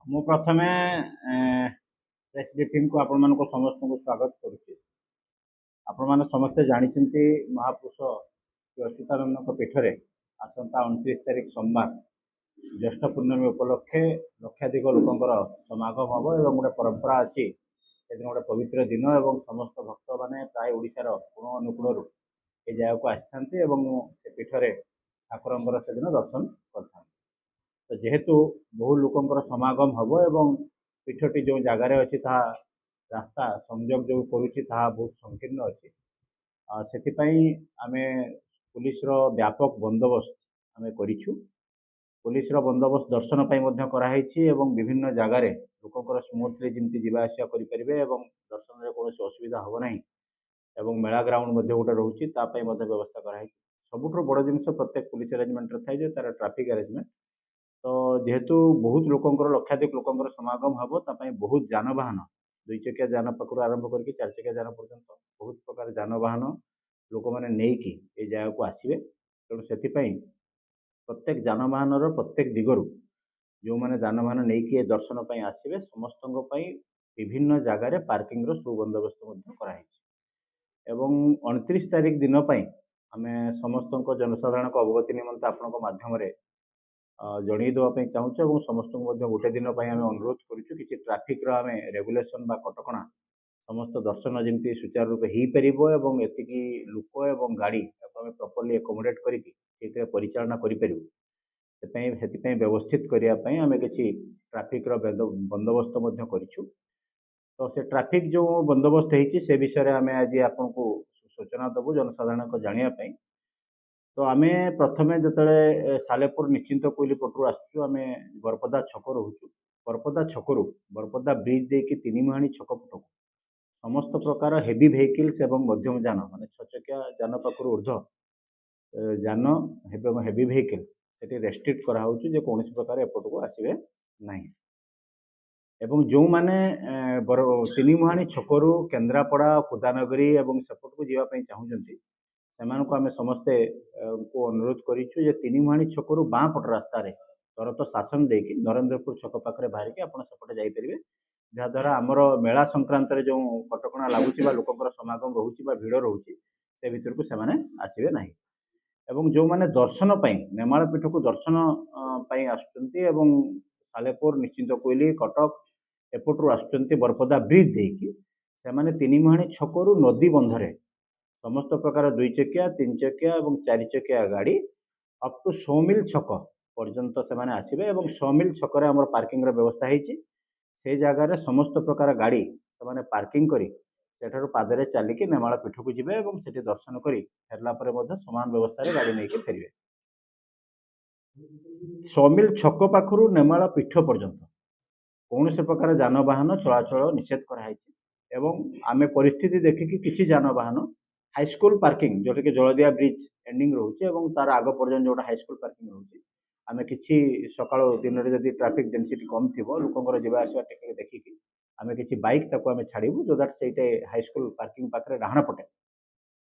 ମୁଁ ପ୍ରଥମେ ପ୍ରେସ୍ ବ୍ରିଫିଂକୁ ଆପଣମାନଙ୍କୁ ସମସ୍ତଙ୍କୁ ସ୍ୱାଗତ କରୁଛି। ଆପଣମାନେ ସମସ୍ତେ ଜାଣିଛନ୍ତି ମହାପୁରୁଷ ଶ୍ରୀ ଅଚ୍ୟୁତାନନ୍ଦଙ୍କ ପୀଠରେ ଆସନ୍ତା 29 ତାରିଖ ସୋମବାର ଜ୍ୟେଷ୍ଠ ପୂର୍ଣ୍ଣମୀ ଉପଲକ୍ଷେ ଲକ୍ଷାଧିକ ଲୋକଙ୍କର ସମାଗମ ହେବ ଏବଂ ଗୋଟେ ପରମ୍ପରା ଅଛି। ସେଦିନ ଗୋଟେ ପବିତ୍ର ଦିନ ଏବଂ ସମସ୍ତ ଭକ୍ତମାନେ ପ୍ରାୟ ଓଡ଼ିଶାର କୋଣ ଅନୁକୂଳରୁ ଏ ଜାଗାକୁ ଆସିଥାନ୍ତି ଏବଂ ସେ ପୀଠରେ ଠାକୁରଙ୍କର ସେଦିନ ଦର୍ଶନ କରିଥାନ୍ତି। ତ ଯେହେତୁ ବହୁ ଲୋକଙ୍କର ସମାଗମ ହେବ ଏବଂ ପୀଠଟି ଯେଉଁ ଜାଗାରେ ଅଛି ତାହା ରାସ୍ତା ସଂଯୋଗ ଯେଉଁ କରୁଛି ତାହା ବହୁତ ସଂକୀର୍ଣ୍ଣ ଅଛି। ସେଥିପାଇଁ ଆମେ ପୁଲିସର ବ୍ୟାପକ ବନ୍ଦୋବସ୍ତ ଆମେ କରିଛୁ। ପୁଲିସର ବନ୍ଦୋବସ୍ତ ଦର୍ଶନ ପାଇଁ ମଧ୍ୟ କରାହେଇଛି ଏବଂ ବିଭିନ୍ନ ଜାଗାରେ ଲୋକଙ୍କର ସ୍ମୁଥଲି ଯେମିତି ଯିବା ଆସିବା କରିପାରିବେ ଏବଂ ଦର୍ଶନରେ କୌଣସି ଅସୁବିଧା ହେବ ନାହିଁ ଏବଂ ମେଳା ଗ୍ରାଉଣ୍ଡ ମଧ୍ୟ ଗୋଟେ ରହୁଛି ତା ପାଇଁ ମଧ୍ୟ ବ୍ୟବସ୍ଥା କରାହେଇଛି। ସବୁଠୁ ବଡ଼ ଜିନିଷ ପ୍ରତ୍ୟେକ ପୁଲିସ ଆରେଞ୍ଜମେଣ୍ଟରେ ଥାଏ ଯେ ତାର ଟ୍ରାଫିକ୍ ଆରେଞ୍ଜମେଣ୍ଟ। ତ ଯେହେତୁ ବହୁତ ଲୋକଙ୍କର ଲକ୍ଷାଧିକ ଲୋକଙ୍କର ସମାଗମ ହେବ ତା ପାଇଁ ବହୁତ ଯାନବାହନ ଦୁଇ ଚକିଆ ଯାନ ପାଖରୁ ଆରମ୍ଭ କରିକି ଚାରି ଚକିଆ ଯାନ ପର୍ଯ୍ୟନ୍ତ ବହୁତ ପ୍ରକାର ଯାନବାହନ ଲୋକମାନେ ନେଇକି ଏ ଜାଗାକୁ ଆସିବେ। ତେଣୁ ସେଥିପାଇଁ ପ୍ରତ୍ୟେକ ଯାନବାହନର ପ୍ରତ୍ୟେକ ଦିଗରୁ ଯେଉଁମାନେ ଯାନବାହନ ନେଇକି ଏ ଦର୍ଶନ ପାଇଁ ଆସିବେ ସମସ୍ତଙ୍କ ପାଇଁ ବିଭିନ୍ନ ଜାଗାରେ ପାର୍କିଂର ସୁବନ୍ଦୋବସ୍ତ ମଧ୍ୟ କରାହେଇଛି ଏବଂ 29 ତାରିଖ ଦିନ ପାଇଁ ଆମେ ସମସ୍ତଙ୍କ ଜନସାଧାରଣଙ୍କ ଅବଗତି ନିମନ୍ତେ ଆପଣଙ୍କ ମାଧ୍ୟମରେ ଜଣାଇ ଦେବା ପାଇଁ ଚାହୁଁଛୁ ଏବଂ ସମସ୍ତଙ୍କୁ ମଧ୍ୟ ଗୋଟେ ଦିନ ପାଇଁ ଆମେ ଅନୁରୋଧ କରୁଛୁ କିଛି ଟ୍ରାଫିକ୍ର ଆମେ ରେଗୁଲେସନ୍ ବା କଟକଣା ସମସ୍ତ ଦର୍ଶନ ଯେମିତି ସୁଚାରୁ ରୂପେ ହେଇପାରିବ ଏବଂ ଏତିକି ଲୋକ ଏବଂ ଗାଡ଼ି ତାକୁ ଆମେ ପ୍ରପରଲି ଏକୋମୋଡେଟ୍ କରିକି ଠିକ୍ରେ ପରିଚାଳନା କରିପାରିବୁ ସେଥିପାଇଁ ବ୍ୟବସ୍ଥିତ କରିବା ପାଇଁ ଆମେ କିଛି ଟ୍ରାଫିକ୍ର ବନ୍ଦୋବସ୍ତ ମଧ୍ୟ କରିଛୁ। ତ ସେ ଟ୍ରାଫିକ୍ ଯେଉଁ ବନ୍ଦୋବସ୍ତ ହେଇଛି ସେ ବିଷୟରେ ଆମେ ଆଜି ଆପଣଙ୍କୁ ସୂଚନା ଦେବୁ ଜନସାଧାରଣଙ୍କ ଜାଣିବା ପାଇଁ। ତ ଆମେ ପ୍ରଥମେ ଯେତେବେଳେ ସାଲେପୁର ନିଶ୍ଚିନ୍ତ କୋଇଲି ପଟରୁ ଆସୁଛୁ ଆମେ ବରପଦା ଛକ ରହୁଛୁ। ବରପଦା ଛକରୁ ବରପଦା ବ୍ରିଜ୍ ଦେଇକି ତିନିମୁହାଣୀ ଛକ ପଟକୁ ସମସ୍ତ ପ୍ରକାର ହେଭି ଭେହିକିଲ୍ସ ଏବଂ ମଧ୍ୟମ ଯାନ ମାନେ 6 ଚକିଆ ଯାନ ପାଖରୁ ଉର୍ଦ୍ଧ୍ୱ ଯାନ ଏବଂ ହେଭି ଭେହିକିଲ୍ସ ସେଠି ରେଷ୍ଟ୍ରିକ୍ଟ କରାହେଉଛି ଯେ କୌଣସି ପ୍ରକାର ଏପଟକୁ ଆସିବେ ନାହିଁ ଏବଂ ଯେଉଁମାନେ ତିନିମୁହାଣୀ ଛକରୁ କେନ୍ଦ୍ରାପଡ଼ା ଖୋଦାନଗରୀ ଏବଂ ସେପଟକୁ ଯିବା ପାଇଁ ଚାହୁଁଛନ୍ତି ସେମାନଙ୍କୁ ଆମେ ସମସ୍ତେ ଅନୁରୋଧ କରିଛୁ ଯେ ତିନିମୁହାଣୀ ଛକରୁ ବାଁ ପଟ ରାସ୍ତାରେ ତରତ ଶାସନ ଦେଇକି ନରେନ୍ଦ୍ରପୁର ଛକ ପାଖରେ ବାହାରିକି ଆପଣ ସେପଟେ ଯାଇପାରିବେ। ଯାହାଦ୍ୱାରା ଆମର ମେଳା ସଂକ୍ରାନ୍ତରେ ଯେଉଁ କଟକଣା ଲାଗୁଛି ବା ଲୋକଙ୍କର ସମାଗମ ରହୁଛି ବା ଭିଡ଼ ରହୁଛି ସେ ଭିତରକୁ ସେମାନେ ଆସିବେ ନାହିଁ ଏବଂ ଯେଉଁମାନେ ଦର୍ଶନ ପାଇଁ ନେମାଳ ପୀଠକୁ ଦର୍ଶନ ପାଇଁ ଆସୁଛନ୍ତି ଏବଂ ସାଲେପୁର ନିଶ୍ଚିନ୍ତ କୋଇଲି କଟକ ଏପଟରୁ ଆସୁଛନ୍ତି ବରପଦା ବ୍ରିଜ୍ ଦେଇକି ସେମାନେ ତିନିମୁହାଣୀ ଛକରୁ ନଦୀ ବନ୍ଧରେ ସମସ୍ତ ପ୍ରକାର 2 ଚକିଆ 3 ଚକିଆ ଏବଂ 4 ଚକିଆ ଗାଡ଼ି ଅପ୍ ଟୁ 100 ମିଲ୍ ଛକ ପର୍ଯ୍ୟନ୍ତ ସେମାନେ ଆସିବେ ଏବଂ 100 ମିଲ୍ ଛକରେ ଆମର ପାର୍କିଂର ବ୍ୟବସ୍ଥା ହେଇଛି। ସେ ଜାଗାରେ ସମସ୍ତ ପ୍ରକାର ଗାଡ଼ି ସେମାନେ ପାର୍କିଂ କରି ସେଠାରୁ ପାଦରେ ଚାଲିକି ନେମାଳ ପୀଠକୁ ଯିବେ ଏବଂ ସେଠି ଦର୍ଶନ କରି ଫେରିଲା ପରେ ମଧ୍ୟ ସମାନ ବ୍ୟବସ୍ଥାରେ ଗାଡ଼ି ନେଇକି ଫେରିବେ। 100 ମିଲ୍ ଛକ ପାଖରୁ ନେମାଳ ପୀଠ ପର୍ଯ୍ୟନ୍ତ କୌଣସି ପ୍ରକାର ଯାନବାହନ ଚଳାଚଳ ନିଷେଧ କରାଯାଇଛି ଏବଂ ଆମେ ପରିସ୍ଥିତି ଦେଖିକି କିଛି ଯାନବାହନ ହାଇସ୍କୁଲ ପାର୍କିଂ ଯେଉଁଟାକି ଜଳଦିଆ ବ୍ରିଜ୍ ଏଣ୍ଡିଂ ରହୁଛି ଏବଂ ତାର ଆଗ ପର୍ଯ୍ୟନ୍ତ ଯେଉଁଟା ହାଇସ୍କୁଲ ପାର୍କିଂ ରହୁଛି ଆମେ କିଛି ସକାଳୁ ଦିନରେ ଯଦି ଟ୍ରାଫିକ୍ ଡେନ୍ସିଟି କମ୍ ଥିବ ଲୋକଙ୍କର ଯିବା ଆସିବା ଟିକେ ଦେଖିକି ଆମେ କିଛି ବାଇକ୍ ତାକୁ ଆମେ ଛାଡ଼ିବୁ ଯୋ ଦ୍ୟାଟ୍ ସେଇଟା ହାଇସ୍କୁଲ ପାର୍କିଂ ପାଖରେ ଡାହାଣ ପଟେ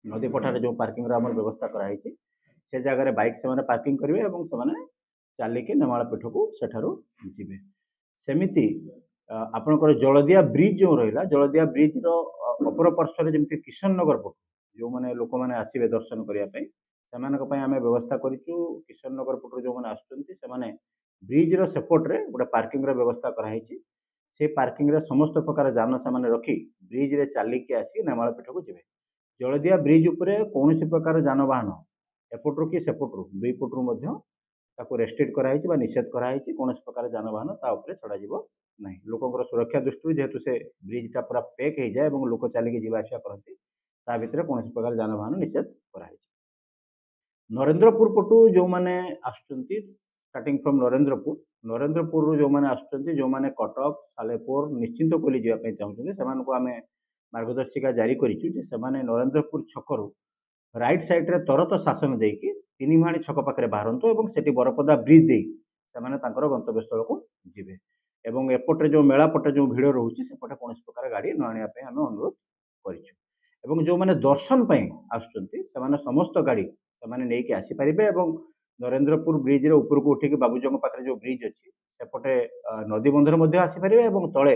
ନଦୀ ପଠାରେ ଯେଉଁ ପାର୍କିଂର ଆମର ବ୍ୟବସ୍ଥା କରାଯାଇଛି ସେ ଜାଗାରେ ବାଇକ୍ ସେମାନେ ପାର୍କିଂ କରିବେ ଏବଂ ସେମାନେ ଚାଲିକି ନେମାଳ ପୀଠକୁ ସେଠାରୁ ଯିବେ। ସେମିତି ଆପଣଙ୍କର ଜଳଦିଆ ବ୍ରିଜ୍ ଯେଉଁ ରହିଲା ଜଳଦିଆ ବ୍ରିଜ୍ର ଅପର ପାର୍ଶ୍ୱରେ ଯେମିତି କିଶନ ନଗର ପଟୁ ଯେଉଁମାନେ ଲୋକମାନେ ଆସିବେ ଦର୍ଶନ କରିବା ପାଇଁ ସେମାନଙ୍କ ପାଇଁ ଆମେ ବ୍ୟବସ୍ଥା କରିଛୁ। କିଶନ ନଗର ପଟରୁ ଯେଉଁମାନେ ଆସୁଛନ୍ତି ସେମାନେ ବ୍ରିଜ୍ର ସେପଟରେ ଗୋଟେ ପାର୍କିଂର ବ୍ୟବସ୍ଥା କରାହେଇଛି। ସେ ପାର୍କିଂରେ ସମସ୍ତ ପ୍ରକାର ଯାନ ସେମାନେ ରଖି ବ୍ରିଜ୍ରେ ଚାଲିକି ଆସି ନେମାଳ ପୀଠକୁ ଯିବେ। ଜଳଦିଆ ବ୍ରିଜ୍ ଉପରେ କୌଣସି ପ୍ରକାର ଯାନବାହନ ଏପଟରୁ କି ସେପଟରୁ ଦୁଇ ପଟରୁ ମଧ୍ୟ ତାକୁ ରେଷ୍ଟ୍ରିକ୍ଟ କରାହେଇଛି ବା ନିଷେଧ କରାହେଇଛି। କୌଣସି ପ୍ରକାର ଯାନବାହନ ତା ଉପରେ ଛଡ଼ାଯିବ ନାହିଁ। ଲୋକଙ୍କର ସୁରକ୍ଷା ଦୃଷ୍ଟିରୁ ଯେହେତୁ ସେ ବ୍ରିଜ୍ଟା ପୁରା ପେକ୍ ହେଇଯାଏ ଏବଂ ଲୋକ ଚାଲିକି ଯିବା ଆସିବା କରନ୍ତି ତା ଭିତରେ କୌଣସି ପ୍ରକାର ଯାନବାହନ ନିଷେଧ କରାହେଇଛି। ନରେନ୍ଦ୍ରପୁର ପଟୁ ଯେଉଁମାନେ ଆସୁଛନ୍ତି ଷ୍ଟାର୍ଟିଂ ଫ୍ରମ୍ ନରେନ୍ଦ୍ରପୁରରୁ ଯେଉଁମାନେ ଆସୁଛନ୍ତି ଯେଉଁମାନେ କଟକ ସାଲେପୁର ନିଶ୍ଚିନ୍ତ କୋଇଲି ଯିବା ପାଇଁ ଚାହୁଁଛନ୍ତି ସେମାନଙ୍କୁ ଆମେ ମାର୍ଗଦର୍ଶିକା ଜାରି କରିଛୁ ଯେ ସେମାନେ ନରେନ୍ଦ୍ରପୁର ଛକରୁ ରାଇଟ୍ ସାଇଡ଼୍ରେ ତରତ ଶାସନ ଦେଇକି ତିନିମୁହାଣୀ ଛକ ପାଖରେ ବାହାରନ୍ତୁ ଏବଂ ସେଠି ବରପଦା ବ୍ରିଜ୍ ଦେଇ ସେମାନେ ତାଙ୍କର ଗନ୍ତବ୍ୟସ୍ଥଳକୁ ଯିବେ ଏବଂ ଏପଟରେ ଯେଉଁ ମେଳା ପଟେ ଯେଉଁ ଭିଡ଼ ରହୁଛି ସେପଟେ କୌଣସି ପ୍ରକାର ଗାଡ଼ି ନ ଆଣିବା ପାଇଁ ଆମେ ଅନୁରୋଧ କରିଛୁ ଏବଂ ଯେଉଁମାନେ ଦର୍ଶନ ପାଇଁ ଆସୁଛନ୍ତି ସେମାନେ ସମସ୍ତ ଗାଡ଼ି ସେମାନେ ନେଇକି ଆସିପାରିବେ ଏବଂ नरेंद्रपुर ब्रिज रे ऊपर को उठिक बाबूजंग पाखे जो ब्रिज अच्छी सेपटे नदी बंधर आसीपर और तले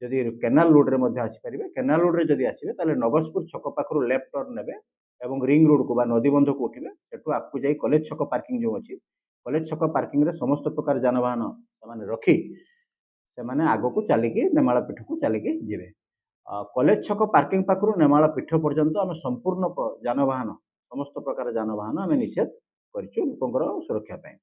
जदि केनाल रोड रे आसीपर केनाल रोड रे जदि आसबे ताले नगसपुर छक पाखु लेफ्ट टर्न नेबे एवं रिंग रोड को बा नदी बंध को उठिबे सेठू आपको जाई कॉलेज छक पार्किंग जो अच्छी कॉलेज छक पार्किंग रे समस्त प्रकार जानवाहन से रखी से माने आगो को चलिकी नेमाल पीठ को चलिकी जिवे कॉलेज छक पार्किंग पाखु नेमाल पीठ पर्यंत आम संपूर्ण जानवाहन समस्त प्रकार जानवाहन आम निषेध करूँ लोकंर सुरक्षा पाई।